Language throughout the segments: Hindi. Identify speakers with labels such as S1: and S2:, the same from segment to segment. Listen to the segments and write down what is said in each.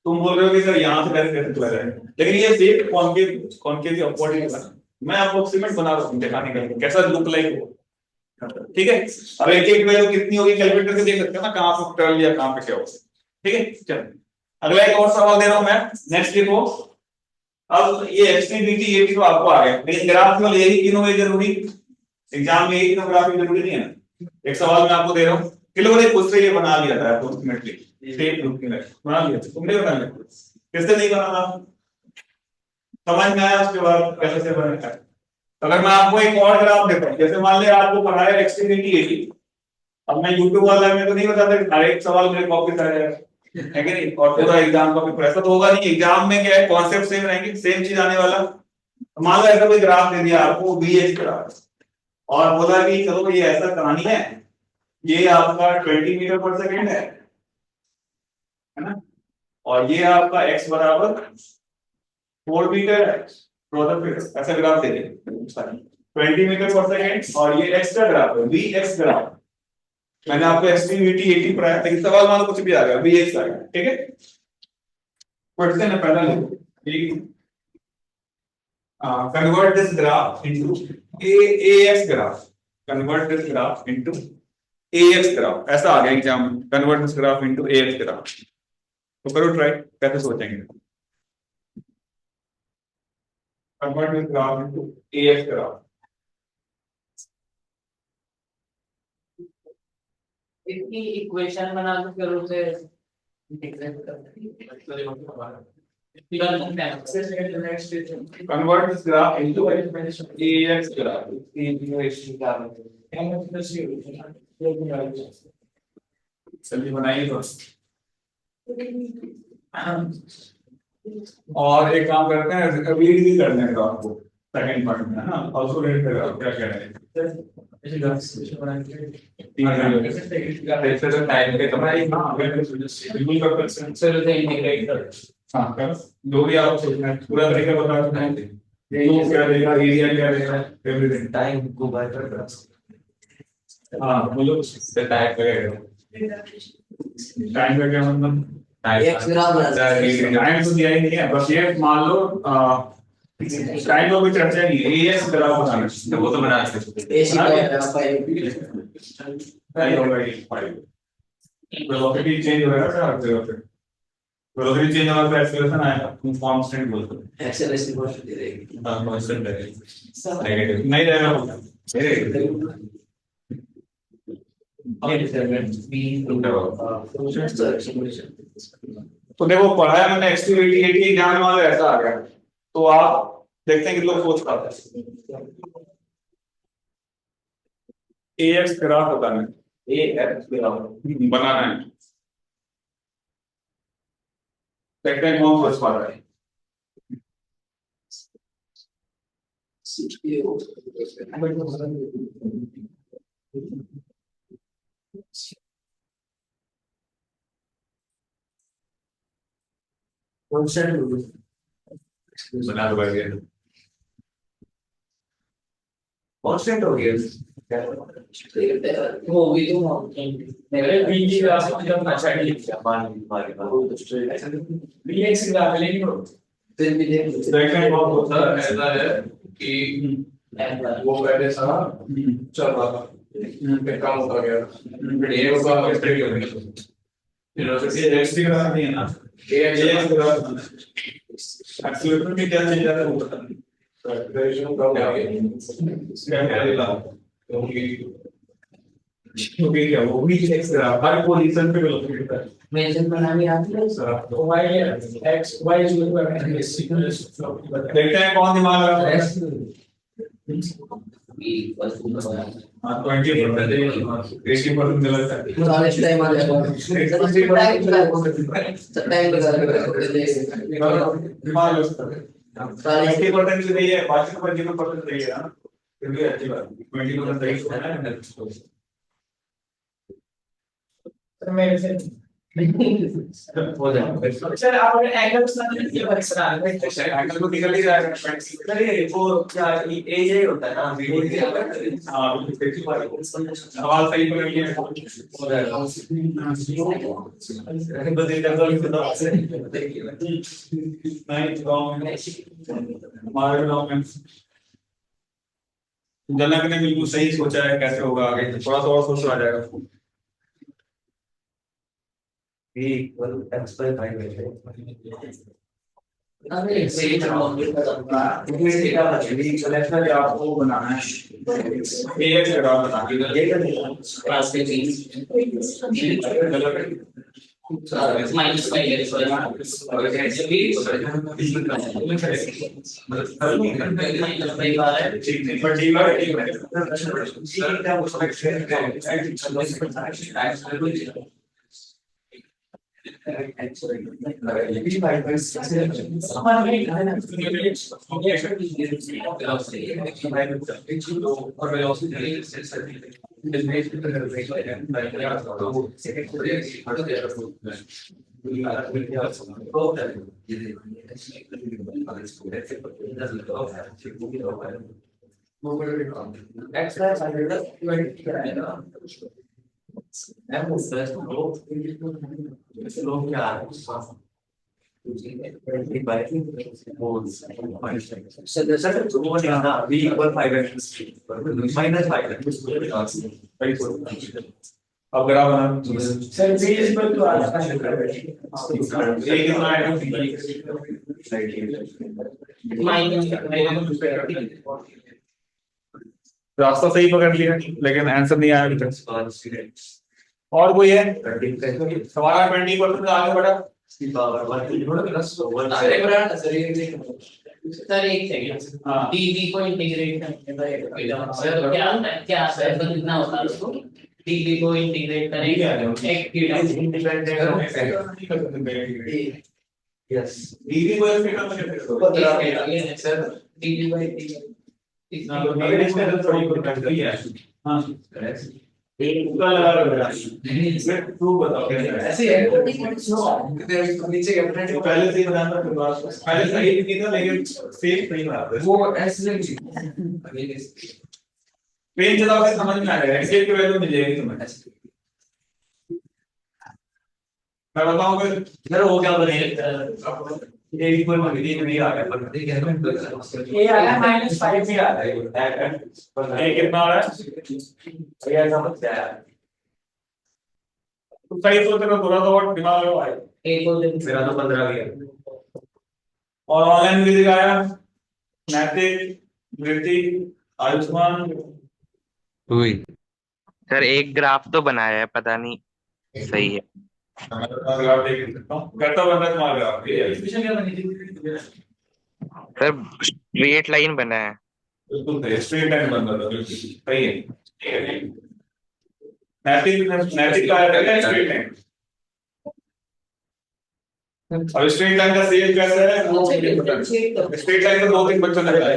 S1: तुम बोल रहे हो कि सर यहाँ से कैसे कैसे चला जाएगा, लेकिन ये सेफ कॉन्केव कॉन्केव अपवर्ड ही बना। मैं अप्रोक्सीमेट बना रहा हूँ दिखाने के लिए कैसा लुक लाइक हो। ठीक है, अब एक एक वैल्यू कितनी होगी कैलकुलेट करके देख सकते हो ना, कहाँ पे टर्न या कहाँ पे क्या हो। ठीक है, चलो अगला एक और सवाल दे रहा हूं मैं, नेक्स्ट देखो। अब ये एक्सटीडीटी ये भी तो आपको आ गया, लेकिन ग्राफ में यही तीनों में जरूरी, एग्जाम में यही तीनों ग्राफ में जरूरी नहीं है ना। एक सवाल मैं आपको दे रहा हूँ, किलो ने खुद से ये बना लिया था अप्रोक्सीमेटली सेम लुक में बना लिया था, तुमने बना लिया, किससे नहीं बना था, समझ में आया उसके बाद कैसे से बनेगा। अगर मैं आपको एक और ग्राफ देता हूँ, जैसे मान लिया आपको पढ़ाया एक्सटीडीटी एटी, अब मैं यूट्यूब वाला मेरे को नहीं बताता कि हर एक सवाल मेरे कॉपी कर जाएगा, है कि नहीं, और पूरा एग्जाम का पेपर ऐसा तो होगा नहीं। एग्जाम में क्या है, कॉन्सेप्ट सेम रहेंगे, सेम चीज आने वाला। मान लो ऐसा कोई ग्राफ दे दिया आपको बीएच ग्राफ, और बोला कि चलो ये ऐसा कहानी है, ये आपका 20 मीटर पर सेकेंड है ना, और ये आपका x बराबर 4 मीटर है, ऐसा ग्राफ दे देंगे 20 मीटर पर सेकेंड, और ये x का ग्राफ है, वी एक्स ग्राफ। मैंने आपको एक्सटीवीटी 80 पढ़ाया, लेकिन सवाल मान लो कुछ भी आ गया, वी एक्स आ गया, ठीक है। क्वेश्चन है पहला लिखो, convert this graph into AX graph, convert this graph into AX graph, ऐसा आ गया एग्जाम में, convert this graph into AX graph। तो करो ट्राई, कैसे सोचेंगे, convert this graph into AX graph।
S2: इसकी इक्वेशन बना दो फिर उसे इंटीग्रेट कर
S1: convert this graph into AX graph। चलिए बनाइए तो, और एक काम करते हैं, रीड भी कर लेंगे आपको सेकंड पार्ट में, है ना, ऑल्सो रीड कर क्या कह रहे हैं। जो भी आप सोचना है पूरा तरीका बता सकते हैं, क्या देगा, एरिया क्या देगा, एवरीथिंग।
S3: टाइम को बाय कर,
S1: हाँ बोलो, टाइम लगेगा, टाइम का क्या मतलब, टाइम तो दिया ही नहीं है, बस ये मान लो टाइम का कोई चर्चा नहीं है, एएक्स ग्राफ बनाना है, वो तो बना सकते हैं। वेलोसिटी चेंज होगा ना हर जगह पे, वेलोसिटी चेंज होगा तो एक्सेलरेशन आएगा, तुम कांस्टेंट बोलते हो,
S3: एक्सेलरेशन कांस्टेंट रहेगी,
S1: हां कांस्टेंट रहेगा, नेगेटिव नहीं रहेगा, तो देखो पढ़ाया मैंने एक्सटीवीटी 80 एग्जाम में ऐसा आ गया, तो आप देखते हैं कि लोग सोच पाते हैं। एएक्स ग्राफ बताना है, एएक्स ग्राफ बनाना है, देखते हैं कौन सोच पा रहा है। बना दो भाई, कांस्टेंट हो गया
S2: वो भी तो मेरे बीजी का जब अच्छा नहीं बीएक्स का लेकिन
S3: फिर भी
S1: देखते हैं कौन होता है। ऐसा है कि वो पहले सारा चल रहा था, फिर काम होता गया, फिर ये उसका एक्सट्रीम हो गया, फिर ये एक्सट्रीम ग्राफ नहीं है ना, ये ग्राफ एक्सीलरेटर में क्या चेंज आ रहा है वो बता दो, एक्सीलरेशन कम आ गया क्या मिला, क्योंकि क्या वो भी एक्स ग्राफ हर पोजीशन पे वेलोसिटी होता है,
S2: मेंशन बनानी आती है तो y x y is equal to
S1: देखते हैं कौन दिमाग लगा रहा है। हाँ 20% 80% गलत है,
S3: नॉलेज टाइम आ जाएगा, टाइम
S1: दिमाग उसका 80% सही है, बाकी 20% सही है ना, फिर भी अच्छी बात है, 20% सही होना है।
S2: मेरे से
S3: हो जाएगा।
S2: सर आप अगर एंगल बना दें ये बस बना लें
S1: एंगल तो निकल ही जाएगा।
S2: अरे वो क्या ए ये होता है ना
S1: हाँ सवाल सही पकड़ लिया।
S3: हो जाएगा।
S1: नहीं रॉन्ग है, हमारे रॉन्ग है। जनक ने बिल्कुल सही सोचा है कैसे होगा आगे, थोड़ा सा और सोच आ जाएगा।
S3: b equal x by 5 है।
S2: अरे सही
S1: कलेक्टर आपको बनाना है एक जगह बना
S2: क्लास के माइनस
S1: अब ग्राफ बना
S2: sir b equal to r
S1: रास्ता सही पकड़ लिया लेकिन आंसर नहीं आया अभी तक। और कोई है हमारा 20% आगे बढ़ा।
S2: सर एक सेकंड
S1: हाँ
S2: dv को इंटीग्रेट करने का सर क्या आता है तो कितना होता है उसको dv को इंटीग्रेट करेंगे एक
S3: यस
S1: dv को एक
S2: सर dv by
S1: हाँ उसका लगा रहा है प्रूव बताओ कैसे है।
S2: ऐसे है
S3: नीचे
S1: तो पहले से ही बनाना फिर बाद में। पहले सही नहीं था लेकिन सेम नहीं बना था।
S3: वो ऐसे
S1: पेन चलाओ के समझ में आएगा एक्सेल की वैल्यू मिल जाएगी तुम्हें। मैं बताऊं फिर
S3: सर वो क्या बनेगा
S1: ए इक्वल नहीं आ गया पर
S2: ये आ रहा है -5 भी आ रहा है
S1: ए कितना आ रहा है
S3: भैया समझ आया
S1: तो सही सोच रहे हो थोड़ा सा और दिमाग लगाओ भाई।
S2: एक को
S3: मेरा तो 15 गया
S1: और ऑनलाइन भी दिखाया नैतिक वृत्ति आयुष्मान
S4: हुई सर एक ग्राफ तो बनाया है पता नहीं सही है
S1: करता बंदा तुम्हारा ग्राफ
S2: इक्वेशन क्या बनी थी
S4: सर स्ट्रेट लाइन बना है
S1: बिल्कुल सही स्ट्रेट लाइन बन रहा था बिल्कुल सही है। नैतिक नैतिक का है स्ट्रेट लाइन और स्ट्रेट लाइन का सेम कैसे है वो स्ट्रेट लाइन का दो तीन बच्चों ने बताया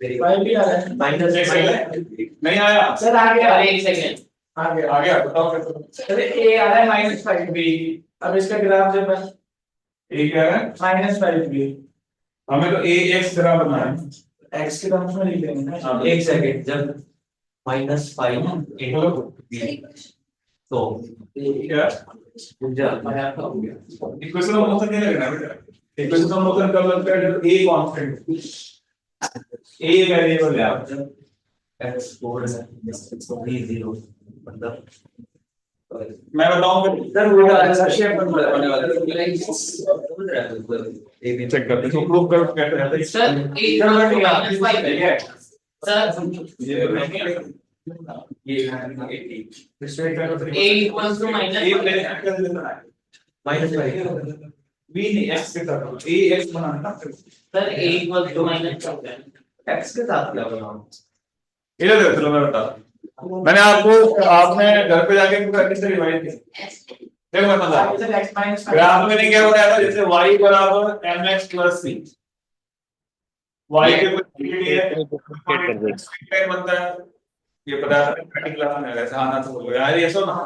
S2: फाइव भी आ रहा है
S1: नहीं आया
S2: सर आ गया एक सेकंड
S1: आ गया बताओ कैसे।
S2: अरे ए आ रहा है -5 भी अब इसका ग्राफ जब
S1: ए क्या है
S2: -5 भी
S1: हमें तो ए एक्स ग्राफ बनाना है।
S2: x के टर्म्स में लिख देंगे ना
S3: एक सेकंड जब -5 तो
S1: क्या इक्वेशन ऑफ मोशन नहीं लगना बेटा। इक्वेशन ऑफ मोशन कब लगता है जब ए कांस्टेंट ए वेरिएबल है आप
S3: x 4 है 0 मतलब
S1: मैं बताऊं
S2: सर वो शेप बनने वाला
S3: है
S1: चेक करते हैं प्रूव करो कैसे रहता है।
S2: सर -5 है sir a equals to -5
S1: b नहीं एक्स के साथ ए एक्स बनाना
S2: sir a equals to
S3: x के साथ क्या बनाऊं
S1: इधर देखो चलो मैं बता मैंने आपने घर पे जाके प्रैक्टिस से रिवाइज किया देखो मैं बता
S2: सर x -5
S1: ग्राफ में नहीं क्या बताया था जैसे y बराबर mx प्लस c y के कुछ
S4: कर देंगे
S1: बनता है ये पता है प्रैक्टिकल क्लास में ऐसा आना तो बोलो यार ये सो ना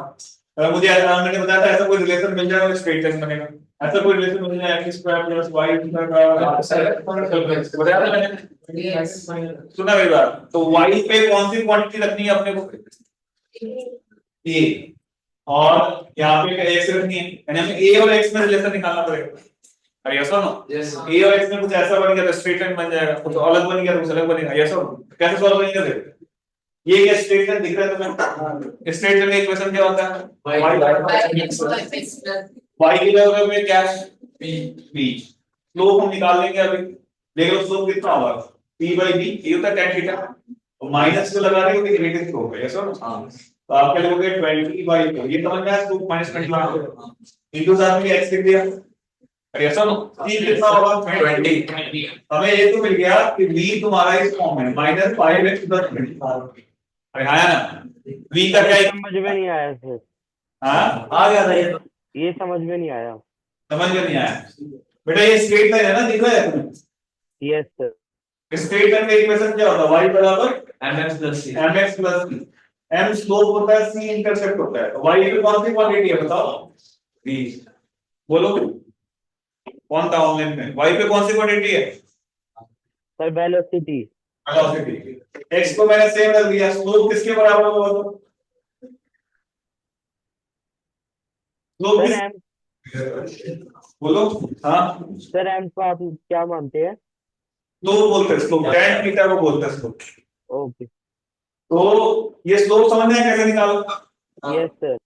S1: अगर मुझे ऐसा मैंने बताया था ऐसा कोई रिलेशन मिल जाएगा तो स्ट्रेट लाइन बनेगा, ऐसा कोई रिलेशन मिल जाए x square plus y square बताया था मैंने, सुना मेरी बात। तो y पे कौन सी क्वांटिटी रखनी है अपने को, a, और यहाँ पे x रखनी है, यानी हमें a और x में रिलेशन निकालना पड़ेगा। अरे यस और नो, a और x में कुछ ऐसा बन गया तो स्ट्रेट लाइन बन जाएगा, कुछ अलग बन गया तो कुछ अलग बनेगा। यस और नो, कैसे सॉल्व करेंगे देखो। ये क्या स्ट्रेट लाइन दिख रहा है तुम्हें, स्ट्रेट लाइन का इक्वेशन क्या होता है, y की जगह में क्या है b, स्लोप हम निकाल लेंगे अभी, देख लो स्लोप कितना होगा p by b, ये होता है tan थीटा, और माइनस को लगा रहे हो कि नेगेटिव स्लोप है। यस और नो, तो आप क्या लिखोगे 20 by 4, ये समझ में आया, स्लोप माइनस 20 लगा दो, इनटू साथ में x लिख दिया। अरे यस और नो, t कितना होगा 20, हमें ये तो मिल गया कि v तुम्हारा इस फॉर्म में -5x + 20। अरे आया ना, v का क्या
S5: समझ में नहीं आया सर,
S1: हाँ
S3: आ गया था ये तो।
S5: ये समझ में नहीं आया।
S1: समझ में नहीं आया बेटा, ये स्ट्रेट लाइन है ना, दिख रहा है तुम्हें,
S5: यस सर।
S1: स्ट्रेट लाइन का इक्वेशन क्या होता है, y बराबर
S3: mx plus c
S1: mx plus c, m slope होता है, c इंटरसेप्ट होता है, तो y की कौन सी क्वांटिटी है बताओ, v, बोलो कौन था ऑनलाइन में, y पे कौन सी क्वांटिटी है,
S5: सर वेलोसिटी।
S1: वेलोसिटी, x को मैंने सेम रख दिया, स्लोप किसके बराबर होगा, तो स्लोप
S5: सर
S1: किस,
S5: एम,
S1: बोलो हाँ,
S5: सर एम को आप क्या मानते हैं?
S1: स्लोप बोलते हैं, स्लोप tan थीटा को बोलते हैं स्लोप।
S5: ओके।
S1: तो ये स्लोप समझ में आया कैसे निकालो,
S5: यस सर।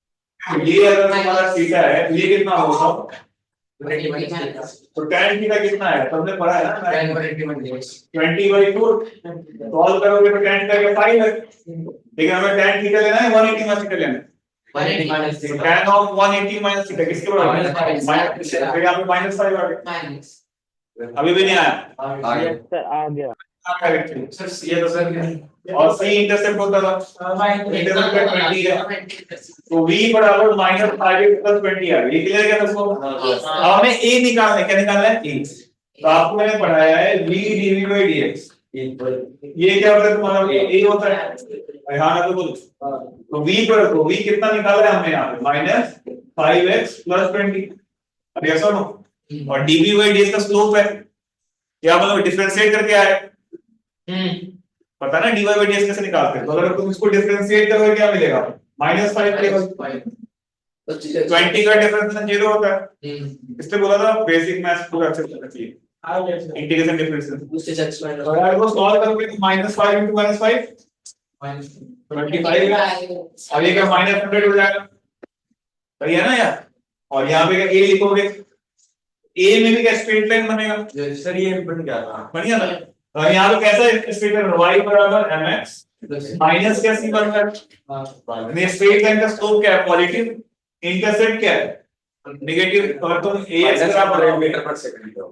S1: ये अगर हमारा थीटा है तो ये कितना होगा, तो tan थीटा कितना है, तुमने पढ़ा है ना 20/4, सॉल्व करोगे तो tan थीटा क्या 5 है, लेकिन हमें tan थीटा लेना है 180 माइनस थीटा लेना है, तो tan ऑफ 180 माइनस थीटा किसके बराबर है, माइनस, फिर यहाँ पे -5 आ गया, अभी भी नहीं आया,
S5: यस सर आ गया।
S1: ये तो सर, और c इंटरसेप्ट होता था, इंटरसेप्ट का 20 है, तो v बराबर -5x + 20 आ गया, ये क्लियर क्या दोस्तों। अब हमें a निकालना है, क्या निकालना है a, तो आपको मैंने पढ़ाया है v dv/dx, ये क्या होता है तुम्हारा a होता है, हाँ ना, तो बोलो, तो v पर रखो, v कितना निकाला है हमने यहाँ पे -5x + 20, अब यस और नो, और dv/dx का स्लोप है, क्या मतलब डिफरेंशिएट करके आए, पता ना dy/dx कैसे निकालते हैं, तो अगर तुम इसको डिफरेंशिएट करोगे क्या मिलेगा, -5 मिलेगा, 20 का डिफरेंस 0 होता है, इसलिए बोला था बेसिक मैथ्स पूरा अच्छे से करना चाहिए, इंटीग्रेशन डिफरेंस, तो अगर वो सॉल्व करोगे तो -5 * -5 25 है, और ये क्या -100 हो जाएगा, सही है ना यार, और यहाँ पे क्या a लिखोगे, a में भी क्या स्ट्रेट लाइन बनेगा,
S3: सर ये बन गया था।
S1: बढ़िया ना, यहाँ पे कैसा स्ट्रेट लाइन, y बराबर mx माइनस क्या c बन रहा है, स्ट्रेट लाइन का स्लोप क्या है पॉजिटिव, इंटरसेप्ट क्या है नेगेटिव, अगर तुम ax ग्राफ बनाओगे,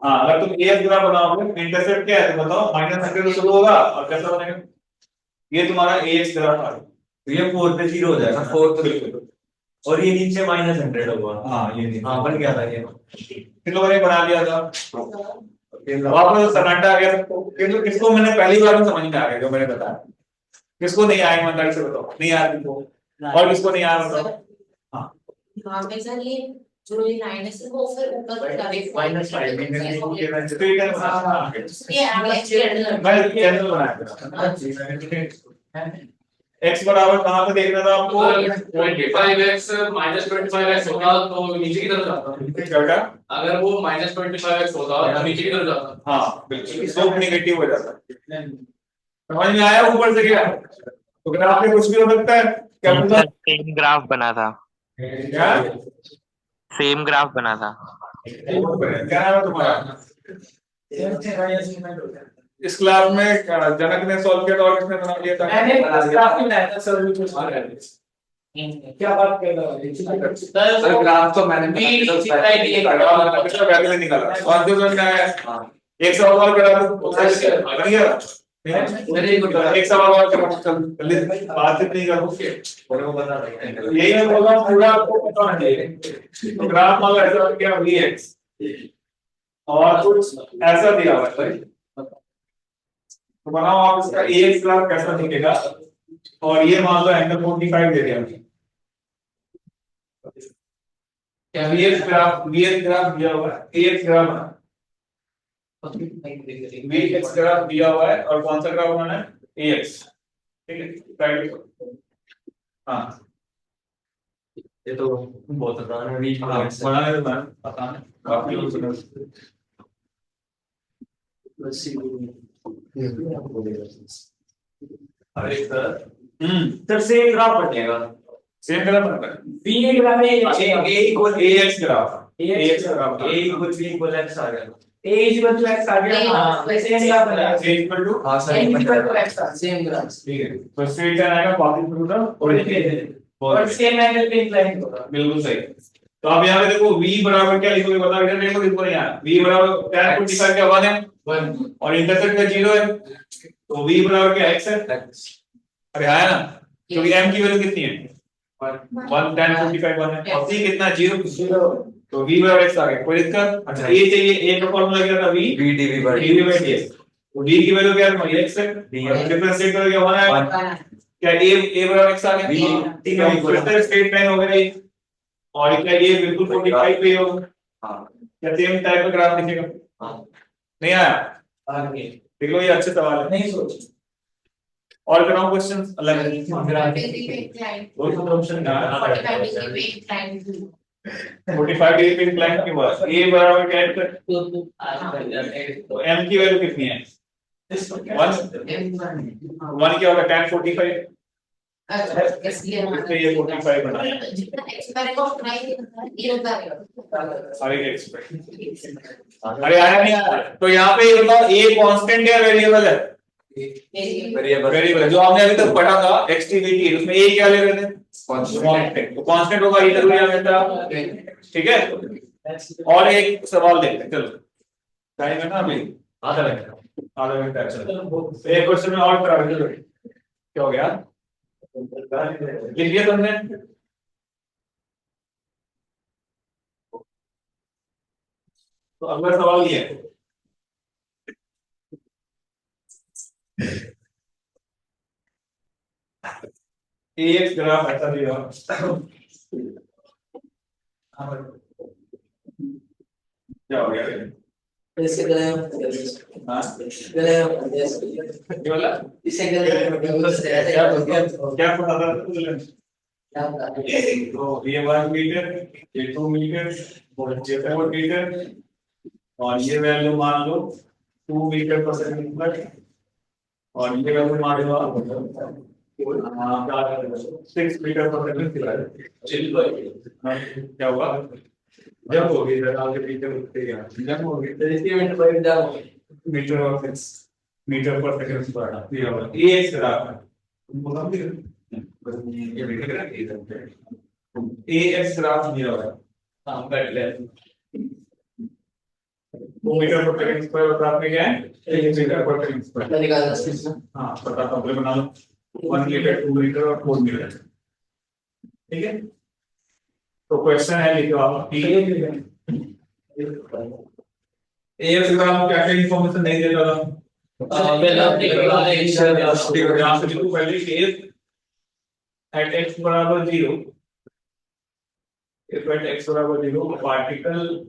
S1: हाँ अगर तुम ax ग्राफ बनाओगे इंटरसेप्ट क्या है तो बताओ, -100 से शुरू होगा और कैसा बनेगा, ये तुम्हारा ax ग्राफ आ गया,
S3: तो ये 4 पे 0 हो जाएगा, 4 तो
S1: बिल्कुल,
S3: और ये नीचे -100 होगा।
S1: हाँ ये नहीं,
S3: हाँ बन गया था ये।
S1: इन लोगों ने बना लिया था, आपको सन्नाटा आ गया सबको, किसको मैंने पहली बार में समझ में आ गया जो मैंने बताया, किसको नहीं आया ईमानदारी से बताओ, नहीं आया किसको, और किसको नहीं आया बताओ,
S6: हाँ में सर ये जो ये लाइन है सर वो फिर ऊपर का
S1: -5
S6: ये आगे एक्सटेंड
S1: मैं कैंसिल बनाया, x बराबर कहां पे देखना था आपको,
S7: 25x -25x होता तो नीचे की तरफ जाता,
S1: क्या बेटा,
S7: अगर वो -25x होता तो नीचे की तरफ जाता।
S1: हाँ बिल्कुल, स्लोप नेगेटिव हो जाता है, समझ में आया ऊपर से क्या, तो ग्राफ में कुछ भी हो सकता है क्या, पूरा
S4: सेम ग्राफ बना था,
S1: क्या,
S4: सेम ग्राफ बना था।
S1: क्या नाम है तुम्हारा, इस क्लास में जनक ने सॉल्व किया था और किसने बना दिया था,
S7: मैंने ग्राफ ही बनाया था सर, बिल्कुल क्या बात कर रहा है
S3: सर ग्राफ तो मैंने
S1: वैल्यू निकाला और जो बनना है एक सवाल और करा दो, बन गया, एक सवाल और करा, जल्दी बातचीत नहीं करो, यही मैं बोल रहा हूँ, पूरा आपको पता होना चाहिए, तो ग्राफ मान लो ऐसा बन गया vx और कुछ ऐसा दिया हुआ है, तो बनाओ आप इसका ax ग्राफ कैसा दिखेगा, और ये मान लो एंगल 45 दे दिया,
S2: क्या
S1: वीएक्स ग्राफ दिया हुआ है, एएक्स ग्राफ बना, वीएक्स ग्राफ दिया हुआ है और कौन सा ग्राफ बनाना है, एएक्स, ठीक है, राइट। हाँ
S3: ये तो बहुत आसान है, वीक
S1: बनाने तो आसान है, काफी लोग सुनो। अरे सर
S3: सर सेम ग्राफ बनेगा।
S1: सेम ग्राफ बनता है,
S7: बी ग्राफ में
S1: a equal a x graph, a x graph,
S3: a equal b equal x आ गया।
S7: A is equal to x आ गया। हां सेम ग्राफ बना
S1: ए इक्वल टू,
S3: हाँ sir
S7: a is equal to
S3: ये
S7: एक्स
S2: सेम ग्राफ।
S1: ठीक है, तो स्ट्रेट लाइन आएगा पासिंग थ्रू द ओरिजिन,
S7: और सेम एंगल पे इंक्लाइन होगा।
S1: बिल्कुल सही। तो आप यहाँ पे देखो v बराबर क्या लिखोगे, बताओ, इधर देखो, इसको नहीं आया, v बराबर tan 45 क्या 1 है,
S2: 1
S1: और इंटरसेप्ट का 0 है, तो v बराबर क्या x है, अरे आया ना, क्योंकि m की वैल्यू कितनी है 1, tan 45 1 है, और c कितना है 0, तो v बराबर x आ गया, कोई दिक्कत। अच्छा a चाहिए, a का फॉर्मूला क्या था, v
S3: B d v by
S1: dv by dx, तो d की वैल्यू क्या है तुम्हारी x है, और डिफरेंशिएट करोगे 1 आएगा, क्या a बराबर x आ गया,
S3: V,
S1: तीनों इक्वल है, स्ट्रेट लाइन हो गई, और क्या ये बिल्कुल 45 पे होगा,
S3: हाँ
S1: क्या सेम टाइप का ग्राफ दिखेगा,
S3: हाँ
S1: नहीं आया,
S7: आगे
S1: देख लो ये अच्छे सवाल है,
S7: नहीं सोच।
S1: और कराऊं क्वेश्चंस अलग,
S6: Inclined.
S1: दो ऑप्शन का
S6: 45 degree पे inclined भी।
S1: 45 डिग्री पे इंक्लाइन के बाद a बराबर क्या है,
S2: तो
S1: तो m की वैल्यू कितनी है, 1 क्या होगा, tan 45,
S6: अच्छा इसलिए
S1: इसलिए ये 45 बना है,
S6: जितना एक्सपेरिमेंट उतना ही ये होता है।
S1: सारे एक्सपेक्ट, अरे आया नहीं आया, तो यहाँ पे ये बताओ a कांस्टेंट है वेरिएबल है,
S3: वेरिएबल
S1: वेरिएबल जो आपने अभी तक पढ़ा था एक्सटीवीटी, उसमें a क्या ले रहे थे, कांस्टेंट, तो कांस्टेंट होगा इधर भी आ जाता, ठीक है। और एक सवाल देखते हैं, चलो टाइम है ना अभी, आधा घंटा, चलो एक क्वेश्चन में और करा, चलो क्या हो गया, लिख लिया तुमने, तो अगला सवाल ये है, AX ग्राफ ऐसा दिया, क्या हो गया,
S2: इसे गले
S1: हाँ ये वाला
S2: इसे गले
S1: क्या पता था तो ये 1 मीटर, ये 2 मीटर, ये 4 मीटर, और ये वैल्यू मान लो 2 मीटर पर सेकंड प्लस, और ये वैल्यू मान लो आप 6 मीटर पर सेकंड, क्या हुआ जब होगी इधर आगे पीछे उठते गया, जब होगी तो इसकी मीटर और 6 मीटर पर सेकंड पर दिया हुआ ये एक ग्राफ है, AX ग्राफ दिया हुआ है, हाँ कर ले 2 मीटर पर सेकंड स्क्वायर और ग्राफ में क्या है 1 मीटर पर सेकंड स्क्वायर,
S2: निकालना।
S1: हाँ बताता हूँ, बना लो 1 मीटर 2 मीटर और 4 मीटर, ठीक है। तो क्वेश्चन है लिखो आप, AX ग्राफ क्या क्या इंफॉर्मेशन नहीं देता था, यहाँ से लिखो पहले if at x बराबर 0, if at x बराबर 0 particle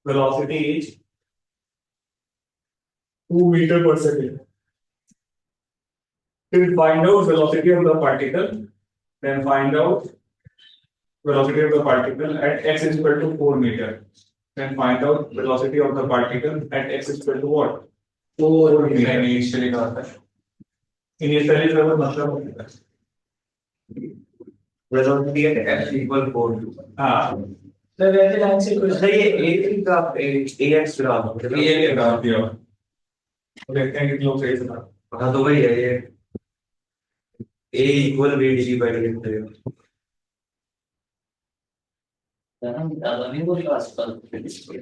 S1: velocity is 2 meter per second, then find out velocity of the particle, then find out velocity of the particle at x is equal to 4 meter, then find out velocity of the particle at x is equal to what, 4 meter initially का होता है, initially का मतलब होता है
S3: वेलोसिटी एट x इक्वल 4
S1: हाँ
S7: सर वैसे लाइन से कुछ
S3: सर ये a का ax ग्राफ
S1: ये ग्राफ दिया हुआ है, देखते हैं कितने लोग सही सुना,
S3: हाँ तो वही है ये a equal v dv by dx है।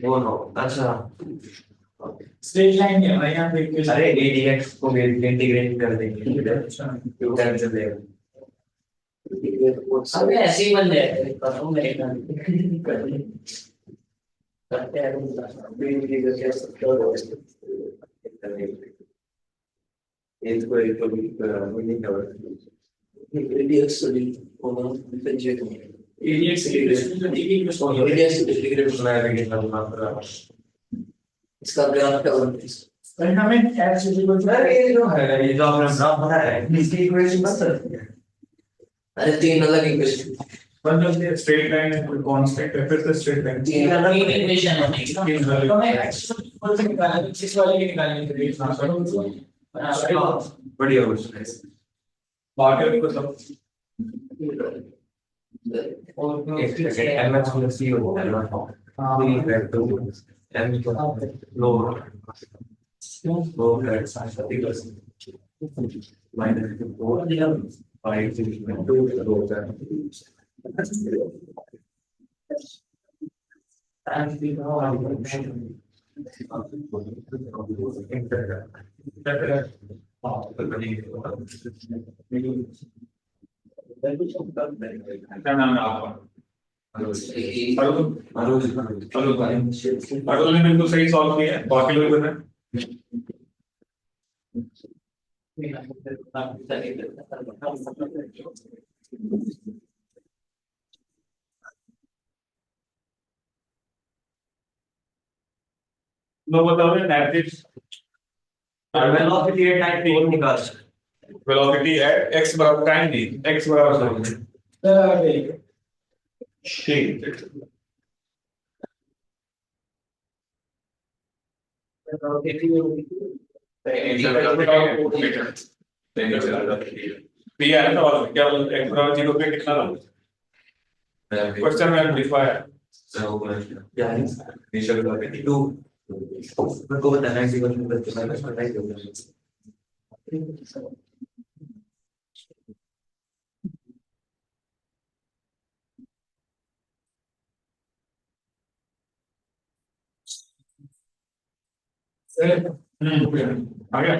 S3: वो नो अच्छा
S7: स्ट्रेट लाइन है भाई यहाँ पे कुछ
S3: अरे a dx को इंटीग्रेट कर देंगे क्यों कैंसिल देगा
S2: अब ऐसे ही बन जाएगा, करो मेरे करते हैं
S3: इसको इक्वल नहीं कवर
S2: वीडियो स्टडी होगा, फिर
S7: ADX
S3: इंटीग्रेट बनाया गया
S8: इसका ग्राफ क्या होगा?
S7: हमें x इक्वल टू
S3: ये जो है ये जो आपने ग्राफ बनाया है इसकी इक्वेशन बन सकती है।
S8: अरे तीन अलग इक्वेशन,
S1: वन जो स्ट्रेट लाइन है कोई कांस्टेंट है फिर से स्ट्रेट लाइन
S8: तीन अलग
S2: इक्वेशन होगी
S7: तो हमें x इक्वल से निकालना है, इस वाले के निकालने के लिए
S3: बढ़िया क्वेश्चन है।
S1: बाकी को सब
S3: एक सेकंड mx प्लस c होता है ना ये वेक्टर m लो लो प्लस माइनस 4 5 2 होता है
S1: क्या नाम है आपका अरुण ने बिल्कुल सही सॉल्व किया है बाकी लोग बताएं लोग बताओ नेगेटिव
S3: वेलोसिटी एट 94 निकाल
S1: वेलोसिटी एट x बराबर टाइम दी x बराबर ठीक दिया है सवाल में क्या बोलते हैं x बराबर 0 पे कितना था क्वेश्चन में लिखा है
S3: क्या है निशल का 2 मेरे को बताना है इक्वेशन बच्चे माइनस बनाई दो
S1: आ गया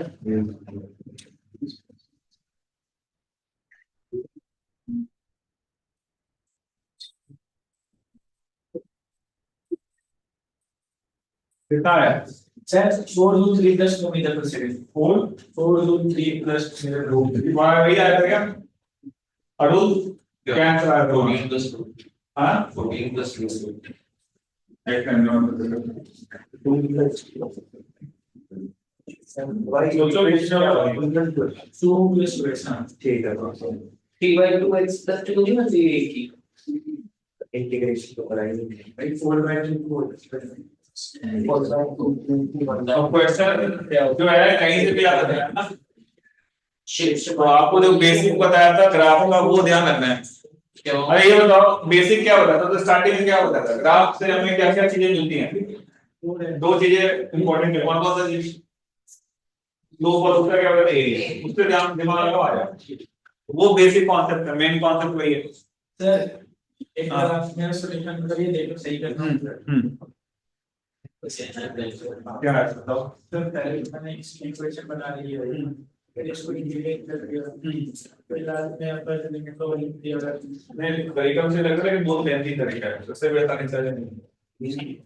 S1: कितना है
S7: सर 4 प्लस मीटर पर सेकंड 4 प्लस मीटर
S1: वही आएगा क्या अरुण क्या आंसर आएगा
S8: 14 प्लस 2
S1: हाँ
S8: 14 प्लस 2
S1: एक मिनट
S7: टू प्लस
S3: ठीक है
S8: 3/2x प्लस 2 नहीं होती है की
S3: इंटीग्रेशन तो कराएंगे
S7: भाई 4/2
S1: क्वेश्चन जो है कहीं से भी आ सकता है ना तो आपको जो बेसिक बताया था ग्राफ का वो ध्यान रखना है अरे ये बताओ बेसिक क्या होता था तो स्टार्टिंग में क्या होता था ग्राफ से हमें क्या क्या चीजें मिलती हैं दो चीजें इंपॉर्टेंट है कौन कौन सा चीज लो पर उसका क्या होता है एरिया उससे ध्यान दिमाग लगाओ आ जाए वो बेसिक कॉन्सेप्ट है मेन कॉन्सेप्ट वही है
S7: सर एक ग्राफ में सॉल्यूशन करिए देखो सही करना
S1: क्या है बताओ
S7: सर पहले मैंने इसकी इक्वेशन बना ली है फिर इसको इंटीग्रेट कर दिया फिर बाद में अपन लिमिट को लिख दिया
S1: मैं तरीका से लग रहा है कि बहुत लेंथी तरीका है उससे बेहतर आंसर नहीं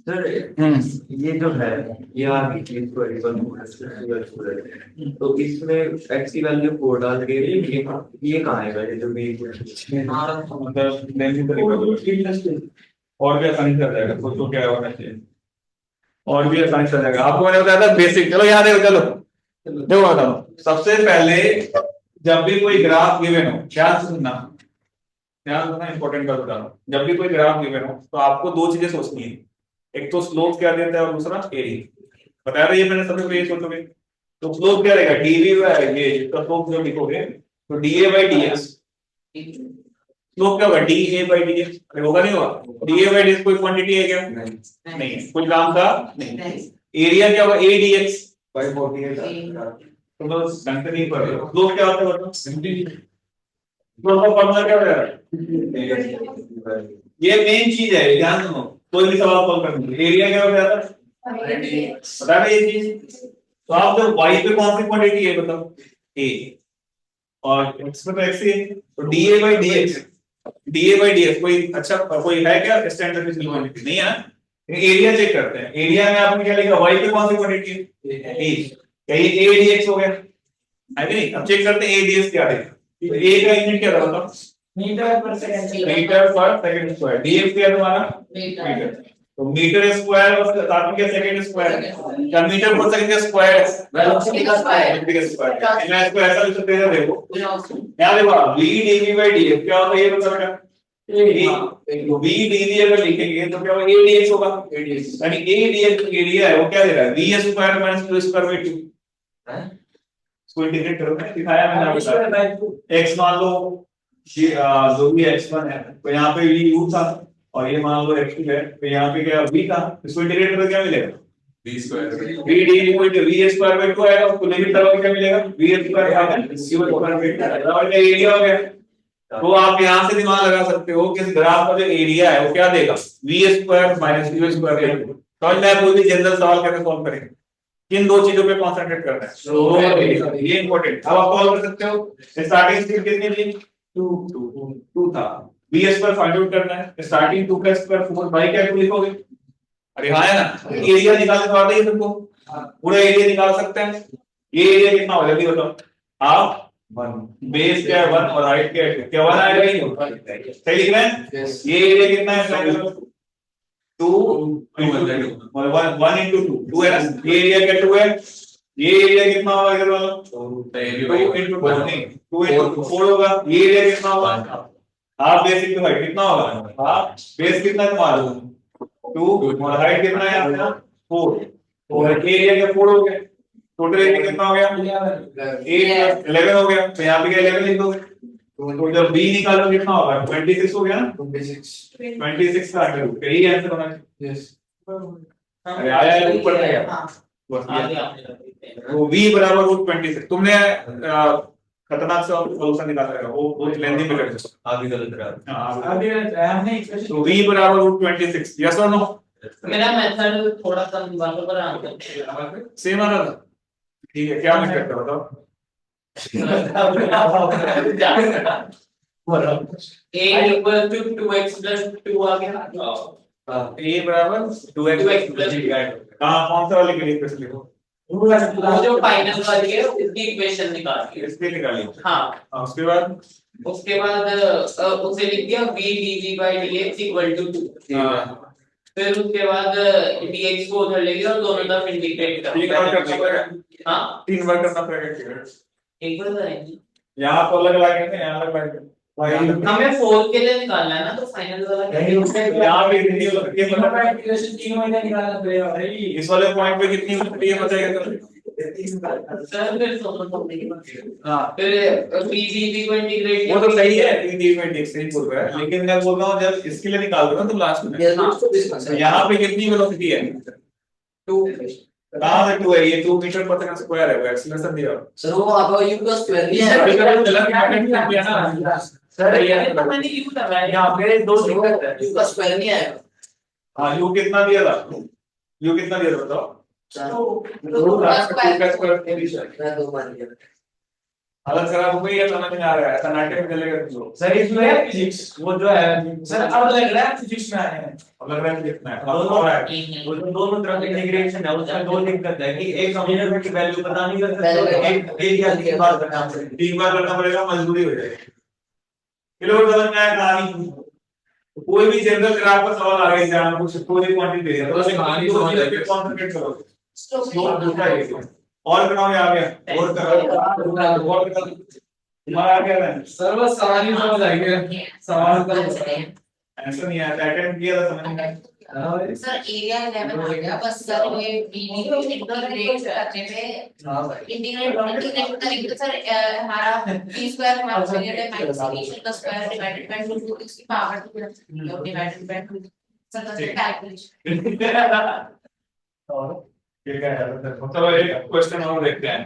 S3: सर ये जो है ये आपकी चीज को तो इसमें x की वैल्यू 4 डाल के ये कहाँ है ये जो भी
S1: मतलब लेंथी तरीका और भी आसानी से आ जाएगा सोचो क्या होना चाहिए और भी आसानी से आ जाएगा आपको मैंने बताया था बेसिक चलो याद है चलो देखो बताओ सबसे पहले जब भी कोई ग्राफ गिवन हो ध्यान सुनना इंपॉर्टेंट बात बता रहा हूँ जब भी कोई ग्राफ गिवन हो तो आपको दो चीजें सोचनी है एक तो स्लोप क्या देता है और दूसरा एरिया बताया था ये मैंने सबसे पहले ये सोचोगे तो स्लोप क्या रहेगा डीवी बाय ये इसका स्लोप जो लिखोगे तो डीए बाय डीएक्स स्लोप क्या होगा डीए बाय डीएक्स अरे होगा नहीं होगा डीए बाय डीएक्स कोई क्वांटिटी है क्या नहीं है कोई काम का नहीं एरिया क्या होगा ए डीएक्स
S3: बाय 48
S1: तुम लोग संख्या नहीं पढ़ रहे हो स्लोप क्या होता है बताओ स्लोप का फॉर्मूला क्या होगा ये मेन चीज है ध्यान दो कोई भी सवाल सॉल्व करने के लिए एरिया क्या हो जाता है पता है ये चीज तो आप जब y पे कौन सी क्वांटिटी है बताओ a और x पे तो x ही है तो dA by dx कोई अच्छा कोई है क्या स्टैंडर्ड फिजिकल क्वांटिटी नहीं है एरिया चेक करते हैं एरिया में आपने क्या लिखा y पे कौन सी क्वांटिटी है a क्या ये a dx हो गया है कि नहीं अब चेक करते हैं a dx क्या है तो ए का यूनिट क्या था बताओ?
S7: मीटर पर सेकंड।
S1: मीटर पर सेकंड स्क्वायर। डीएफ क्या है तुम्हारा? मीटर। तो मीटर स्क्वायर और साथ में क्या सेकंड स्क्वायर है? क्या मीटर पर सेकंड का स्क्वायर है?
S8: वेलोसिटी का स्क्वायर।
S1: वेलोसिटी का स्क्वायर। मैं इसको ऐसा लिख सकते हैं, देखो यहाँ देखो v dv by df क्या होता है ये बता बेटा? तो v dv अगर लिखेंगे तो क्या होगा? a dx होगा। यानी a dx एरिया है वो क्या दे रहा है? v square minus 2 square by 2
S8: हैं?
S1: इसको इंटीग्रेट करो, मैंने दिखाया मैंने आपको। x मान लो ये जो भी x1 है तो यहाँ पे v u था और ये मान लो x2 है तो यहाँ पे क्या v था, इसको इंटीग्रेट करो क्या मिलेगा?
S3: v square
S1: v d equal to v square by 2 आएगा, उसको लिमिट लगाओ क्या मिलेगा? v square minus u square by 2 बराबर का एरिया हो गया। तो आप यहाँ से दिमाग लगा सकते हो कि इस ग्राफ का जो एरिया है वो क्या देगा? v square minus u square by 2। तो मैं कोई भी जनरल सवाल कैसे सॉल्व करेंगे? किन दो चीजों पे कंसंट्रेट करना है? दोनों पे। ये इंपॉर्टेंट। अब आप सॉल्व कर सकते हो। स्टार्टिंग स्पीड कितनी थी? 2 था। v स्क्वायर फाइंड आउट करना है। स्टार्टिंग 2 का स्क्वायर 4 बाई क्या लिखोगे? अरे हाँ है ना, एरिया निकालने तो आता ही है तुमको, पूरा एरिया निकाल सकते हैं। ये एरिया कितना हो जल्दी बताओ आप? 1 बेस क्या है 1 और हाइट क्या है 2? क्या 1 आएगा ही नहीं? सही लिख रहे हैं? ये एरिया कितना है? 2 और 1 into 2 है ना, ये एरिया क्या 2 है। ये एरिया कितना होगा इधर वाला? 2 into 2 नहीं 2 into 4 होगा। ये एरिया कितना होगा? हाफ बेस into हाइट कितना होगा? हाफ बेस कितना है तुम्हारा? 2 और हाइट कितना है आपका? 4 और एरिया क्या 4 हो गया। टोटल एरिया कितना हो गया? 8 11 हो गया। तो यहाँ पे क्या 11 लिख दोगे। तो जब b निकालो कितना होगा? 26 हो गया ना। 26 का आंसर यही आंसर होना चाहिए। अरे आया है ऊपर है बस
S2: आगे
S1: ये।
S2: आपने कर देते हैं।
S1: तो v बराबर रूट 26 तुमने खतरनाक सा सॉल्यूशन निकाला है वो बहुत लेंथी में कर सकते
S3: आप भी गलत रहा
S1: हो।
S7: अभी हमने इक्वेशन
S1: तो v बराबर रूट 26 यस और नो?
S2: मेरा मेथड थोड़ा कम बातों पर आंसर
S1: सेम आ रहा था। ठीक है क्या मेथड था बताओ?
S2: a equal to 2x plus 2 आ गया।
S1: a बराबर 2x plus कहाँ कौन सा वाले के लिए क्वेश्चन लिखो?
S2: वो जो फाइनल वाली है उसकी इक्वेशन निकालिए।
S1: इसके निकालिए।
S2: हाँ
S1: उसके बाद
S2: उसके बाद उसे लिख दिया v dv by dx equal to 2।
S1: हाँ,
S2: फिर उसके बाद dx को उधर ले गया और दोनों तरफ इंटीग्रेट कर
S1: 3 बार करना पड़ेगा।
S2: हाँ
S1: 3 बार करना पड़ेगा।
S2: एक बार करेंगे।
S1: यहाँ तो अलग लगाएंगे यहाँ अलग लगाएंगे।
S2: हमें 4 के लिए निकालना है ना, तो फाइनल वाला क्या है?
S1: यहाँ पे कितनी होती है पता है?
S7: इक्वेशन 3 महीने निकालना पड़ेगा भाई।
S1: इस वाले पॉइंट पे कितनी होती है पता है?
S2: सर फिर
S1: हाँ
S2: फिर v dv को इंटीग्रेट
S1: वो तो सही है इंडिपेंडेंट सही बोल रहा है, लेकिन मैं बोल रहा हूँ जब इसके लिए निकाल दो ना तुम लास्ट में तो यहाँ पे कितनी वेलोसिटी है?
S2: 2
S1: कहाँ से 2 है? ये 2 मीटर पर सेकंड स्क्वायर है वो एक्सीलरेशन दिया।
S8: सर वो आपका u का स्क्वायर नहीं है।
S1: अभी तो चला किया ना
S7: सर
S2: ये तो मैंने यूज करवाया
S7: यहाँ पे दो दिक्कत है।
S8: u का स्क्वायर नहीं आएगा।
S1: हाँ यू कितना दिया था? यू कितना दिया था बताओ?
S8: दो
S1: का स्क्वायर
S8: मैं 2 मान लिया।
S1: हालत खराब हो गई है, समझ में आ रहा है ऐसा नाटक में चलेगा तुम लोग।
S7: सर इसमें फिजिक्स वो जो है सर अब लग रहा है फिजिक्स में आए हैं।
S1: अब लग रहा है कितना है
S3: दोनों
S1: अब हो रहा है।
S3: वो जो दोनों तरफ इंटीग्रेशन है उसमें दो दिक्कत है कि एक हम यूनिट की वैल्यू पता नहीं कर सकते, एक एरिया की बात करना पड़ेगा।
S1: 3 बार करना पड़ेगा, मजबूरी हो जाएगी। किलो समझ में आया कहानी? कोई भी जनरल ग्राफ का सवाल आ गया एग्जाम कुछ कोई भी क्वांटिटी दे दिया तो उसमें कहानी समझ आएगी, कंसंट्रेट करो। स्लोप दूसरा है और बनाओ आ गया और करो तुम्हारा आ गया है
S7: सर बस सवाल ही समझ आ गया। सवाल का
S1: ऐसा नहीं आया अटेम्प्ट किया था समझ में
S6: सर एरिया 11 आ गया बस सर ये बीडी को इंटीग्रेट करने पे इंटीग्रेट करेंगे तो सर हमारा b स्क्वायर हमारा पीरियड है माइनस इनिशियल का स्क्वायर डिवाइडेड बाय 2 इसकी power divided by 2 sir that's calculation.
S1: और ठीक है चलो एक क्वेश्चन और देखते हैं।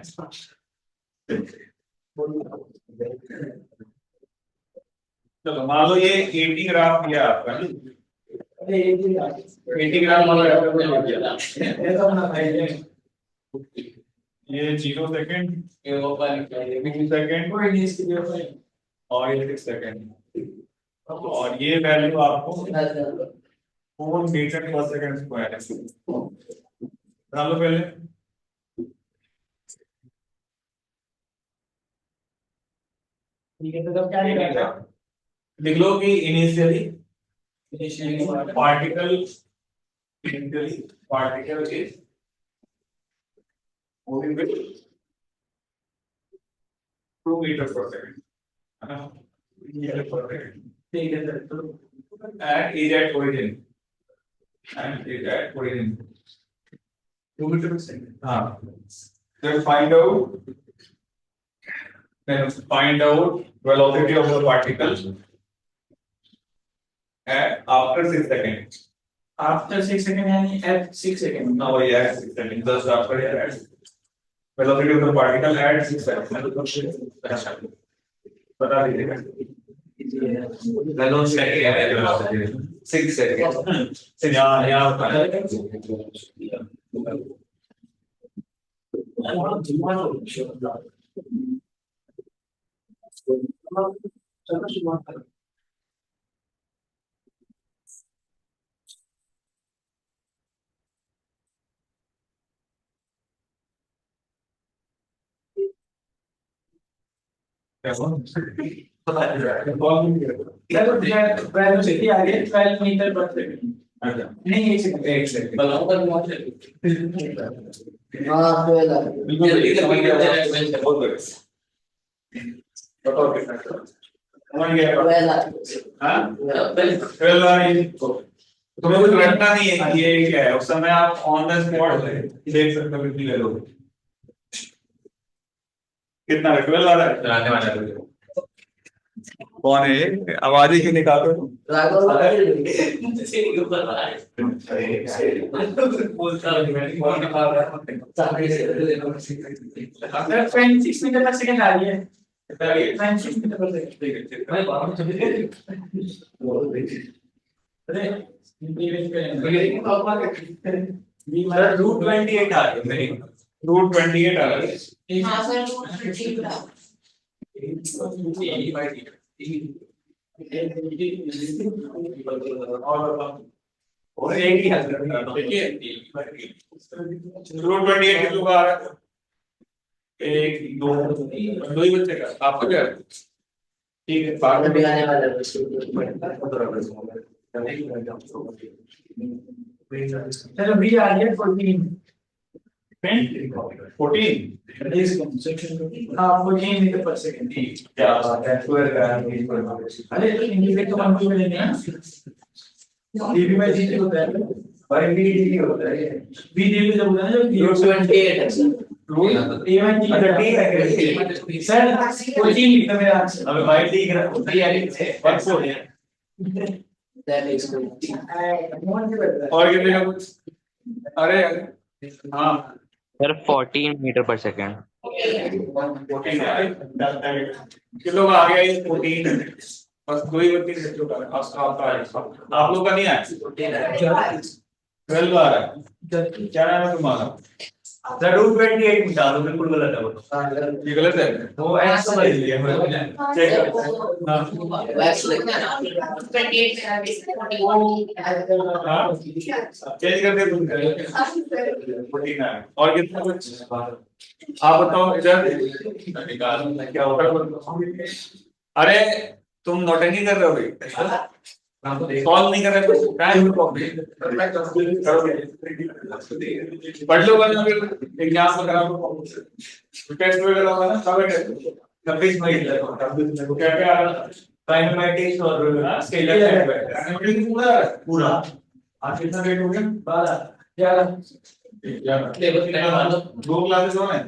S1: चलो मान लो ये 80 ग्राम दिया आपका 80 ग्राम
S7: ऐसा होना चाहिए।
S1: ये 0 सेकंड
S2: ये वो पर निकालिए।
S1: 2 सेकंड
S7: कोई नहीं इसके लिए कोई
S1: और ये 6 सेकंड और ये वैल्यू आपको 4 मीटर पर सेकंड स्क्वायर है। बना लो पहले।
S7: ठीक है, तो तब क्या लिखा?
S1: लिख लो कि initially
S7: initially
S1: particle is moving with 2 meters per second, है ना? meters per second.
S7: ठीक है सर, तो
S1: And is at origin. 2 meters per second. Then find out velocity of the particle at after 6 seconds.
S7: After 6 second यानी eight 6 second
S1: Now yeah, 6 seconds. Just after that. Velocity of the particle at 6 seconds. बता दीजिएगा.
S3: Velocity है 6 seconds.
S1: यहाँ
S7: वेलोसिटी आ गई 12 मीटर पर सेकंड। नहीं 1 सेकंड
S1: 1 सेकंड.
S8: हाँ 12
S1: बिल्कुल सही है. बहुत बढ़िया. बताओ कितना है? समझ गए आप?
S8: 12
S1: हाँ? 12 तुम्हें कुछ रटना नहीं है कि ये क्या है. उस समय आप ऑन द स्पॉट देख सकते हो कितनी ले लोगे. कितना है? 12 आ रहा है.
S3: चलाने वाला है.
S1: कौन है? आवाज ही क्यों निकाल रहे हो?
S8: राघव
S7: अगर 26 मीटर पर सेकंड आ रही है 26 मीटर पर सेकंड। अरे
S3: सर रूट 28 आ रही है मेरी.
S1: रूट 28 आ रहा है.
S6: हाँ सर, रूट 28 था।
S1: और एक ही हल करना. देखिए रूट 28 किलो का आ रहा है. 1 2 2 ही बच्चे का आपका क्या है? ठीक है. बाद में
S8: आने वाला है।
S7: चलो भी आ रही है 14
S1: 14
S7: हाँ 14 मीटर पर सेकंड।
S1: क्या बात है.
S7: अरे इंटीग्रेट तो 1 में लेने हैं dv by dt होता है
S3: और dt होता है.
S7: v dv जब होता है ना जब
S8: रूट 28 है sir.
S7: Root a by t
S3: ठीक है.
S7: सर 14 मीटर में आंसर
S1: अबे भाई ठीक है. 14 है.
S8: That is good.
S1: और कितने का कुछ? अरे हाँ
S4: सर 14 मीटर पर सेकेंड.
S1: 14 है. किलो का आ गया ये 14. बस 2 ही 32 बच्चों का है. आप लोग का नहीं आया. 12 आ रहा है. क्या नाम है तुम्हारा?
S3: सर रूट 28 निकालो. बिल्कुल गलत है वो.
S1: ये गलत है.
S3: वो ऐसा समझ लिया
S1: चेक करो.
S8: Wax लिखना ना।
S6: 28 मेरा भी 14।
S1: हाँ चेंज कर दे तुम. 14 है. और कितना कुछ? आप बताओ इधर क्या होता है. अरे तुम नोटिंग कर रहे हो भाई. सॉल्व नहीं कर रहे तो पढ़ लो. एग्जाम वगैरह टेस्ट वगैरह होगा ना सब क्या क्या
S3: काइनेमैटिक्स और
S1: स्केलर
S3: पूरा
S1: आज कितना रेट हो गया?
S7: 12
S1: 2 क्लासेस हो रहे हैं.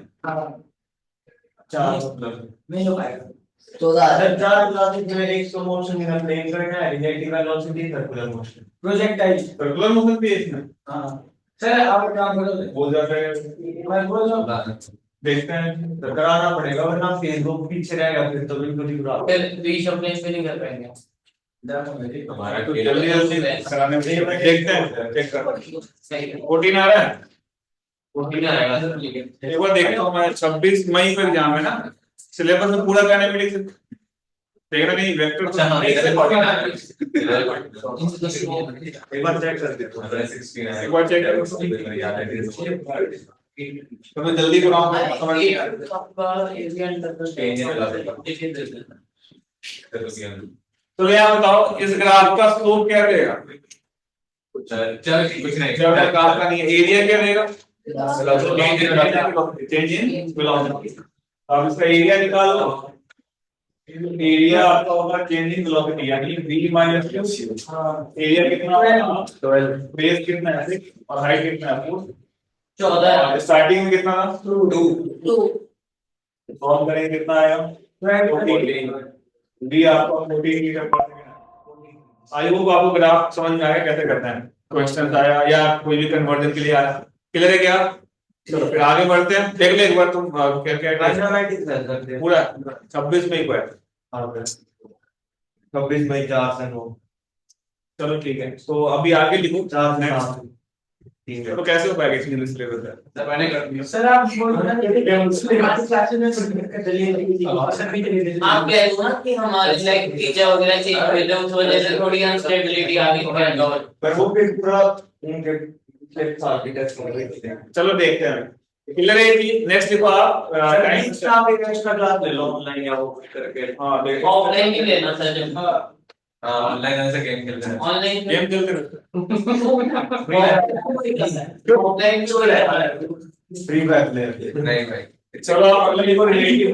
S7: नहीं हो पाएगा
S8: 14
S3: चार क्लासेस में एक तो मोशन का प्लेन करना है. Relative velocity circular motion.
S7: Projectile.
S1: Circular motion भी है इसमें.
S7: हाँ सर आप काम करो
S1: हो जाता है.
S7: मैं बोल रहा हूँ
S1: देखते हैं.
S3: तो कराना पड़ेगा वरना फेसबुक पीछे रहेगा फिर तो बिल्कुल ही बुरा.
S2: फिर रीशॉप प्लेन पे नहीं कर पाएंगे।
S3: हमारा
S1: तो जल्दी जल्दी कराने में देखते हैं. चेक कर.
S2: सही है।
S1: 14 आ रहा है.
S2: 14 आएगा सर ठीक है।
S1: एक बार देखता हूँ मैं. 26 मई को एग्जाम है ना. सिलेबस में पूरा काइनेमेटिक्स देख रहे नहीं. वेक्टर
S2: अच्छा हाँ
S3: एक
S2: इधर
S3: बार चेक कर देता हूं.
S1: एक बार चेक करो. तो मैं जल्दी कराऊंगा. समझ नहीं आ रहा.
S2: आपका एरिया अंडर द
S1: तो यहाँ बताओ इस ग्राफ का स्लोप क्या रहेगा?
S3: चल कुछ नहीं
S1: ग्राफ का नहीं, एरिया क्या रहेगा?
S8: Velocity.
S1: Change in velocity. अब इसका एरिया निकालो। एरिया आपका होगा चेंज इन वेलोसिटी, यानी v माइनस q। एरिया कितना होगा?
S3: 12
S1: बेस कितना है 6 और हाइट कितना है 4।
S2: 14
S1: स्टार्टिंग में कितना था? 2।
S6: 2
S1: सॉल्व करेंगे कितना आएगा? 14। v आपका 14 मीटर पर सेकंड। आई होप आपको ग्राफ समझ में आया कैसे करना है। क्वेश्चन आया या कोई भी कन्वर्जन के लिए आया, क्लियर है क्या? चलो फिर आगे बढ़ते हैं। देख ले एक बार तुम क्या क्या पूरा 26 में ही हुआ है।
S3: 26 में 4 से 9
S1: चलो ठीक है, तो अभी आगे लिखो
S3: 4 से
S1: नेक्स्ट।
S3: 7 3
S1: तो कैसे हो पाएगा इसमें सिलेबस है?
S3: सर मैंने कर दिया
S7: सर आप बोल रहे हैं क्लासेस में सबमिट कर चलिए
S2: आप कह रहे हो ना कि हमारे लाइक टीचर वगैरह चेंज कर रहे हो, उस वजह से थोड़ी अनस्टेबिलिटी आ गई है।
S3: पर वो फिर पूरा उनके साथ भी टेस्ट कर रहे थे।
S1: चलो देखते हैं। क्लियर है कि नेक्स्ट लिखो आप टाइम।
S3: आप एक एक्स्ट्रा क्लास ले लो ऑनलाइन या वो कुछ करके।
S1: हां देखो
S2: ऑफलाइन ही लेना सर, जब
S3: ऑनलाइन ऐसे गेम खेल रहे हैं।
S2: ऑनलाइन
S1: गेम खेलते रहते
S2: ऑफलाइन क्यों रहता है?
S3: फ्री फायर प्लेयर नहीं भाई।
S1: चलो आप अगले लिखो रिलेटिव।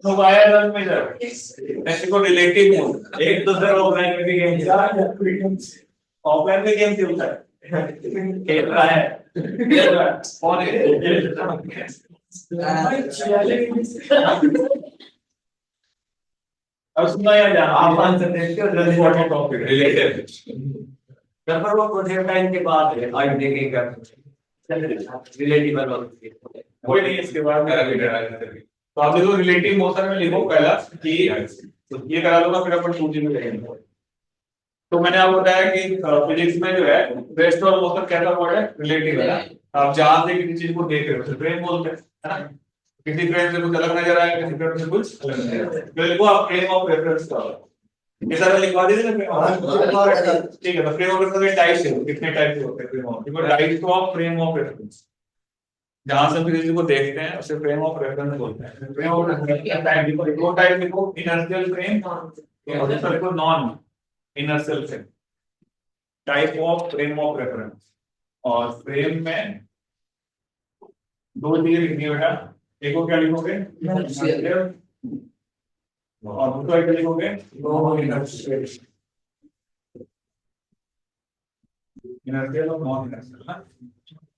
S1: तो आया रन में सर नेक्स्ट लिखो रिलेटिव मोड। एक तो सर ऑफलाइन में भी गेम खेलता है, ऑफलाइन में गेम खेलता है, खेल रहा है कौन है? अब सुना या जाना
S3: आप आंसर देखते हो
S1: इम्पोर्टेंट टॉपिक रिलेटिव।
S3: जब वो प्रोजेक्ट टाइम के बाद है आज देखेंगे रिलेटिव वेलोसिटी।
S1: कोई नहीं इसके बाद तो आप देखो रिलेटिव मोशन में लिखो पहला कि ये करा दूंगा, फिर अपन 2G में लेंगे। तो मैंने आपको बताया कि फिजिक्स में जो है रेस्ट और मोशन कैसा वर्ड है? रिलेटिव है ना। आप जहां से किसी चीज को देख रहे हो उसे फ्रेम बोलते हैं, है ना। किसी फ्रेम से कुछ अलग नजर आएगा, किसी फ्रेम से कुछ अलग नजर आएगा, तो देखो आप फ्रेम ऑफ रेफरेंस का ये सारा लिखवा दीजिए ना फ्रेम। ठीक है, तो फ्रेम ऑफ रेफरेंस के टाइप्स हैं, कितने टाइप के होते हैं फ्रेम ऑफ? देखो types of frame of reference, जहां से फिर इसको देखते हैं उसे फ्रेम ऑफ रेफरेंस बोलते हैं। फ्रेम ऑफ रेफरेंस का टाइप देखो, दो टाइप देखो, इनर्शियल फ्रेम और देखो non inertial frame. Type of frame of reference, और फ्रेम में दो चीजें लिखनी है बेटा। एक को क्या लिखोगे? इनर्शियल, और दूसरा क्या लिखोगे? Non inertial. इनर्शियल और नॉन इनर्शियल ना।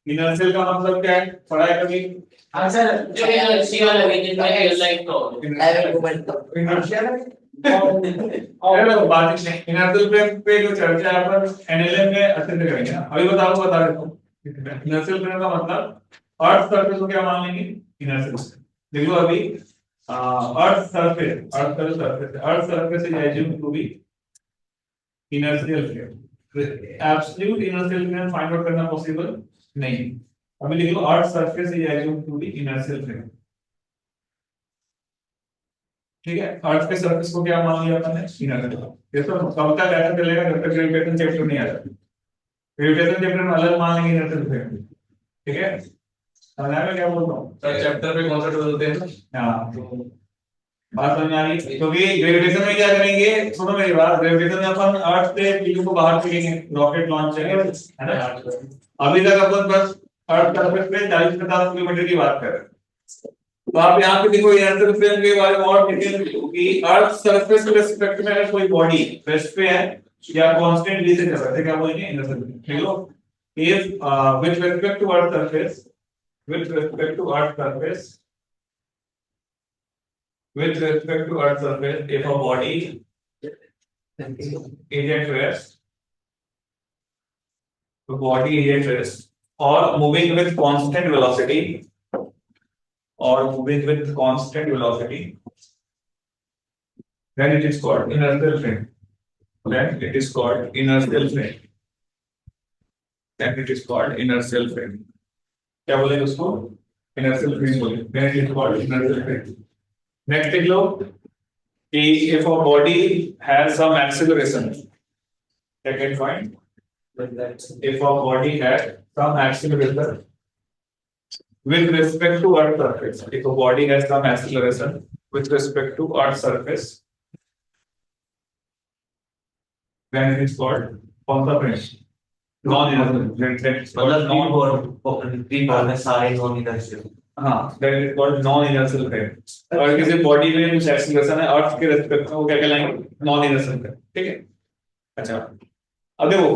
S1: इनर्शियल का मतलब क्या है? पढ़ा है कभी?
S7: हाँ सर,
S2: जो इनर्शिया लगे जिनमें रियल लाइफ हो।
S1: इनर्शियल और बात नहीं। इनर्शियल फ्रेम पे जो चर्चा है अपन एनएलएम में अच्छे से करेंगे ना। अभी बता देता हूं। इनर्शियल फ्रेम का मतलब अर्थ सरफेस को क्या मान लेंगे? इनर्शियल। देखो अभी earth surface is assumed to be inertial frame. Absolute inertial frame find out करना पॉसिबल नहीं। अभी लिख लो earth surface is assumed to be inertial frame। ठीक है, अर्थ के सरफेस को क्या मान लिया अपन ने? इनर्शियल। ये तो कब तक ऐसा चलेगा जब तक ग्रेविटेशन चैप्टर नहीं आ जाता। ग्रेविटेशन चैप्टर में अलग मान लेंगे इनर्शियल फ्रेम। ठीक है, समझ में क्या बोल रहा हूँ?
S3: सर चैप्टर पे कॉन्सेप्ट बोलते हैं।
S1: हाँ, तो बात समझ में आ रही है। क्योंकि ग्रेविटेशन में क्या करेंगे, सुनो मेरी बात, ग्रेविटेशन में अपन अर्थ से पीयू को बाहर फेंकेंगे, रॉकेट लॉन्च करेंगे, है ना। अभी तक अपन बस अर्थ सरफेस पे 40-50 किलोमीटर की बात कर रहे हैं। तो आप यहाँ पे देखो इनर्शियल फ्रेम के बारे में और डिटेल लिखो कि अर्थ सरफेस के रिस्पेक्ट में अगर कोई बॉडी रेस्ट पे है या कांस्टेंट डी से चल रहा है, क्या बोलेंगे? Inertial frame. ठीक लो, if with respect to earth surface, with respect to earth surface, if a body is at rest, the body is at rest or moving with constant velocity, then it is called inertial frame. क्या बोलेंगे उसको? इनर्शियल फ्रेम बोलेंगे। then it is called inertial frame. Next देख लो कि if a body has some acceleration, second point, if a body has some acceleration with respect to earth surface, if a body has some acceleration with respect to Earth surface, then it is called कौन सा frame? Non-inertial. Then it's called
S3: तीन बॉल में सारे नॉन इनर्शियल।
S1: हाँ, then it's called non-inertial frame. अगर किसी बॉडी में कुछ एक्सीलरेशन है अर्थ के रेस्पेक्ट में वो क्या कहलाएंगे? Non-inertial frame. ठीक है? अच्छा, अब देखो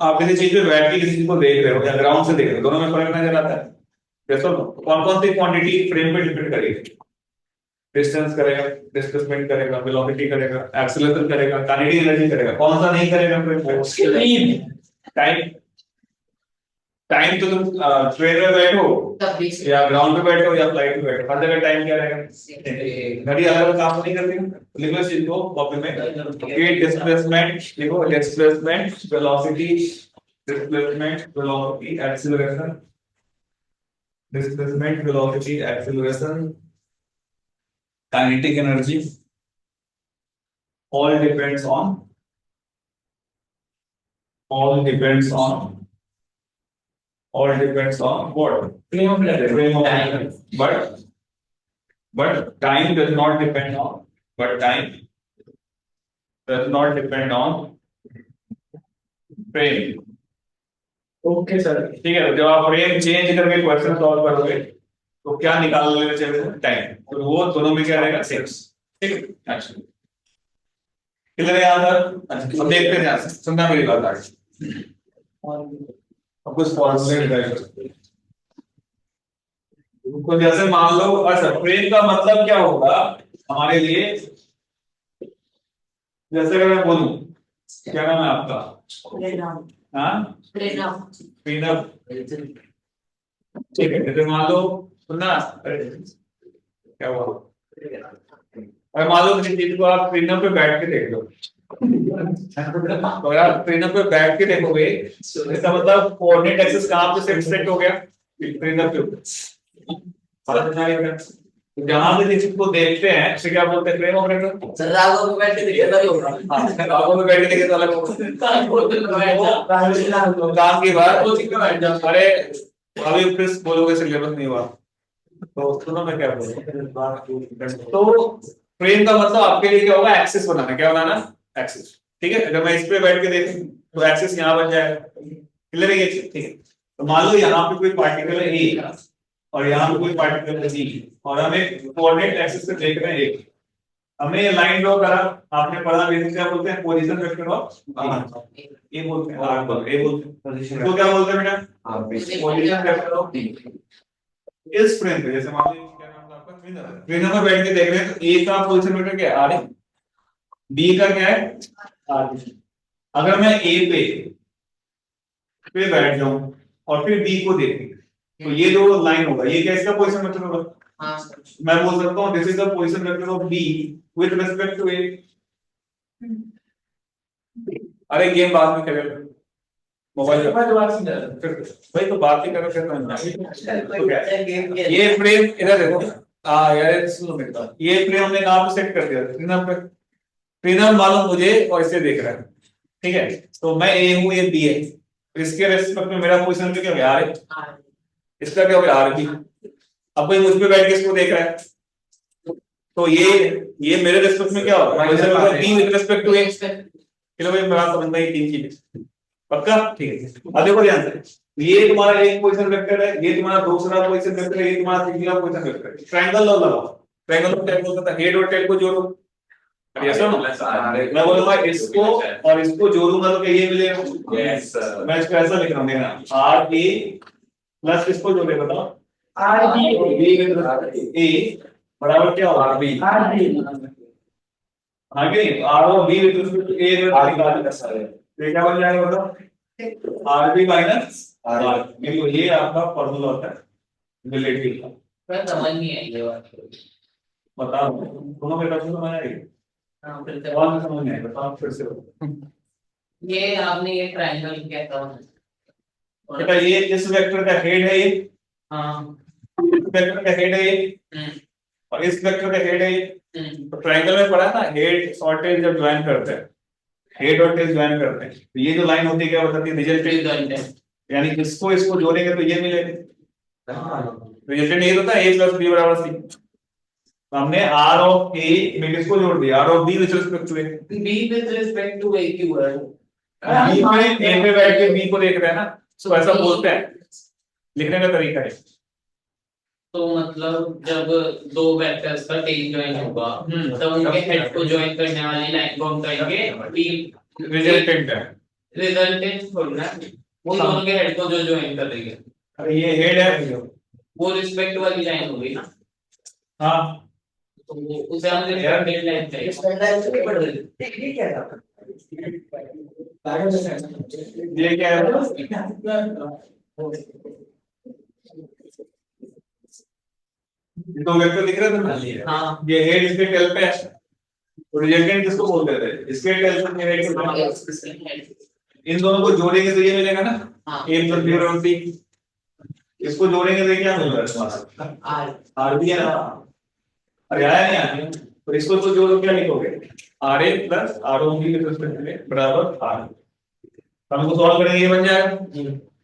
S1: आप किसी चीज पे बैठ के किसी चीज को देख रहे हो या ग्राउंड से देख रहे हो, दोनों में फर्क नजर आता है। देखो कौन कौन सी क्वांटिटी फ्रेम पे डिपेंड करेगी? डिस्टेंस करेगा, डिस्प्लेसमेंट करेगा, वेलोसिटी करेगा, एक्सीलरेशन करेगा, काइनेटिक एनर्जी करेगा। कौन सा नहीं करेगा फ्रेम पे? टाइम। टाइम तो तुम ट्रेन में बैठो
S6: तब भी
S1: या ग्राउंड पे बैठो या फ्लाइट पे बैठो, हर जगह टाइम क्या रहेगा? घड़ी अलग अलग काम नहीं करती है। लिखो इस चीज को कॉपी में कि डिस्प्लेसमेंट, लिखो displacement, velocity, displacement, velocity, acceleration, displacement, velocity, acceleration, kinetic energy, all depends on what? Frame of reference. But time does not depend on. Frame.
S7: Okay sir.
S1: ठीक है, जब आप फ्रेम चेंज करके क्वेश्चन सॉल्व करोगे तो क्या निकाल लेना चाहिए? टाइम। तो वो दोनों में क्या रहेगा? 6। ठीक है, अच्छा क्लियर है यहाँ तक? अच्छा, अब देखते हैं यहाँ से, सुनना मेरी बात आगे। अब कुछ फॉर्मूले निकालेंगे। तो जैसे मान लो, अच्छा फ्रेम का मतलब क्या होगा हमारे लिए? जैसे अगर मैं बोलूं, क्या नाम है आपका? हाँ, प्रीनव। ठीक है, जैसे मान लो, सुनना, क्या हुआ? अगर मान लो किसी चीज को आप प्रीनव पे बैठ के देख लो, तो यार प्रीनव पे बैठ के देखोगे, इसका मतलब कोऑर्डिनेट एक्सिस कहाँ पे सेट हो गया? प्रीनव के ऊपर। जहां पे किसी को देखते हैं उसे क्या बोलते हैं? Frame of reference.
S8: Sir Raghav को बैठ के देखिए अलग होगा।
S1: हाँ, राघव में बैठ के देखे तो अलग होगा। काम की बात। अरे अभी फिर बोलोगे सिलेबस नहीं हुआ, तो सुनो मैं क्या बोलूं। तो फ्रेम का मतलब आपके लिए क्या होगा? एक्सिस बनाना। क्या बनाना? एक्सिस। ठीक है, अगर मैं इस पे बैठ के देखूं तो एक्सिस यहाँ बन जाएगा। क्लियर है ये चीज? ठीक है, तो मान लो यहाँ पे कोई पार्टिकल है ए और यहाँ पे कोई पार्टिकल है बी और हम एक कोऑर्डिनेट एक्सिस से देख रहे हैं एक। हमने ये लाइन ड्रॉ करा, आपने पढ़ा बेसिक क्या बोलते हैं? पोजीशन वेक्टर ऑफ ए बोलते हैं, आर बोलते हैं, ए बोलते हैं। पोजीशन तो क्या बोलते हैं बेटा? पोजीशन वेक्टर ऑफ इस फ्रेम पे। जैसे मान लो क्या नाम था आपका? प्रीनव में बैठ के देख रहे हैं तो ए का पोजीशन वेक्टर क्या है? आर है। बी का क्या है? आर। अगर मैं ए पे बैठ जाऊं और फिर बी को देखूं तो ये जो लाइन होगा ये क्या इसका पोजीशन वेक्टर होगा?
S6: हाँ सर।
S1: मैं बोल सकता हूँ this is the position vector of B with respect to A. अरे गेम बाद में खेलेंगे, मोबाइल भाई तो बात ही करो फिर। ये फ्रेम इधर देखो, यार सुनो मेरी बात। ये फ्रेम हमने कहाँ पे सेट कर दिया? प्रीनव पे। प्रीनव मालूम मुझे और इसे देख रहा है। ठीक है, तो मैं ए हूँ, ये बी है, इसके रेस्पेक्ट में मेरा पोजीशन क्या हो गया? आर है। इसका क्या हो गया? R B. अब कोई मुझ पे बैठ के इसको देख रहा है तो ये मेरे रेस्पेक्ट में क्या होगा? बी विद रिस्पेक्ट टू ए। चलो भाई मैं समझ में तीन चीजें पक्का? ठीक है, अब देखो ध्यान से, ये तुम्हारा एक पोजीशन वेक्टर है, ये तुम्हारा दूसरा पोजीशन वेक्टर है, ये तुम्हारा तीसरा पोजीशन वेक्टर है। ट्रायंगल लो लगाओ, ट्रायंगल को टेल बोलता है, हेड और टेल को जोड़ो। यस सर, मैं बोलूंगा इसको और इसको जोड़ूंगा तो क्या ये मिलेगा? Yes sir. मैं इसको ऐसा लिख रहा हूं, देखना आर ए प्लस इसको जोड़े, बताओ
S7: आर बी
S1: ए बराबर क्या होगा? R B. आगे आर और B with respect to A निकाल कर सारे, तो क्या बन जाएगा बताओ? R B minus R. ये आपका फॉर्मूला होता है रिलेटिव का।
S2: मैं समझ नहीं आई ये बात।
S1: बताओ दोनों में समझ में आएगी?
S2: हाँ, फिर से
S1: और समझ में आएगा, बताओ फिर से।
S2: ये आपने ये ट्रायंगल क्या था?
S1: बेटा ये इस वेक्टर का हेड है, ये
S2: हाँ।
S1: इस वेक्टर का हेड है ये और इस वेक्टर का हेड है ये। तो ट्रायंगल में पढ़ा ना, हेड और टेल जब ज्वाइन करते हैं, हेड और टेल ज्वाइन करते हैं तो ये जो लाइन होती है क्या बताती है? रिजल्टेंट लाइन है, यानी इसको इसको जोड़ेंगे तो ये मिलेगा। रिजल्टेंट ये होता है a प्लस b बराबर c। तो हमने r ऑफ a में किसको जोड़ दिया, r of b with respect to a।
S2: B with respect to A की वर्ड
S1: b पे a पे बैठ के b को देख रहे हैं ना, तो ऐसा बोलते हैं, लिखने का तरीका है।
S2: तो मतलब जब दो वेक्टर्स का टेन ज्वाइन होगा तब उनके हेड को ज्वाइन करने वाली लाइन को हम कहेंगे B
S1: रिजल्टेंट है।
S2: रिजल्टेंट थोड़ा ना, वो दोनों के हेड को जो ज्वाइन कर रही है
S1: अरे ये हेड है,
S2: वो रिस्पेक्ट वाली लाइन होगी ना,
S1: हाँ
S2: तो वो उसे हम रिस्पेक्टेड लाइन कहेंगे।
S1: ये क्या है, दो वेक्टर दिख रहे थे ना,
S2: हाँ
S1: ये हेड इसके टेल पे है, और रिजल्टेंट किसको बोलते थे, इसके टेल पे हेड को दोनों, इन दोनों को जोड़ेंगे तो ये मिलेगा ना,
S2: हाँ
S1: a प्लस b बराबर c। इसको जोड़ेंगे तो ये क्या मिल रहा है तुम्हारा,
S2: R
S1: r भी है ना, अरे आया नहीं आया, तो इसको तो जोड़ो, क्या लिखोगे, r a plus r o b बराबर r। हमको सॉल्व करेंगे, ये बन जाएगा।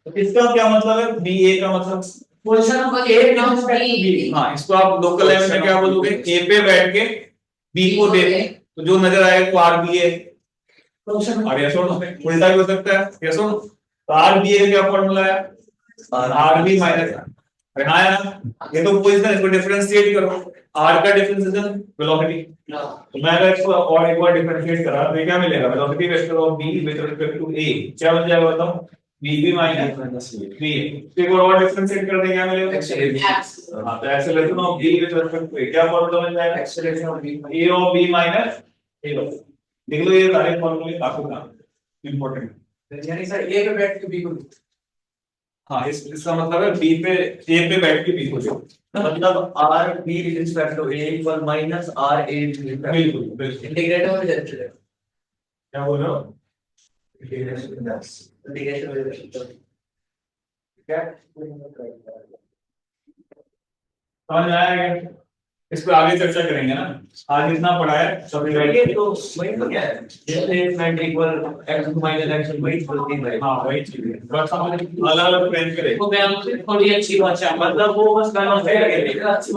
S1: तो इसका क्या मतलब है, b a का मतलब
S2: position of A belongs to B।
S1: हाँ, इसको आप लोकल लेवल में क्या बोलोगे, a पे बैठ के b को देख, तो जो नजर आएगा वो r b a। और ये सुनो, उल्टा भी हो सकता है, ये सुनो, तो r b a का क्या फॉर्मूला है, r b माइनस, अरे हाँ है ना, ये तो पोजीशन, इसको डिफरेंशिएट करो, r का डिफरेंशिएशन वेलोसिटी, तो मैं अगर इसको और एक बार डिफरेंशिएट करा तो ये क्या मिलेगा, velocity vector of b with respect to a क्या बन जाएगा बताओ, vb माइनस v। तो एक बार और डिफरेंशिएट कर दें, क्या मिलेगा, हाँ तो acceleration of b with respect to a क्या फॉर्मूला बन जाएगा, acceleration of b a of b minus a। देख लो ये सारे फॉर्मूले काफी काम इंपॉर्टेंट,
S8: यानी सर ए पे बैठ के बी को,
S1: हाँ इसका मतलब है b पे a पे बैठ के b को जोड़,
S3: मतलब r b with respect to a equal minus r a
S1: बिल्कुल बिल्कुल।
S8: इंटीग्रेटर में जाते हैं
S1: क्या बोल रहे हो,
S8: इंटीग्रेशन में
S1: क्या समझ आया क्या, इस पर आगे चर्चा करेंगे ना, आज इतना पढ़ा है सब
S3: ये तो वही तो क्या है, displacement equal x minus x वही बोलती है।
S1: हाँ वही चीज है, बस हम अलग अलग फ्रेंच करेंगे।
S2: वो थोड़ी अच्छी भाषा
S3: मतलब वो बस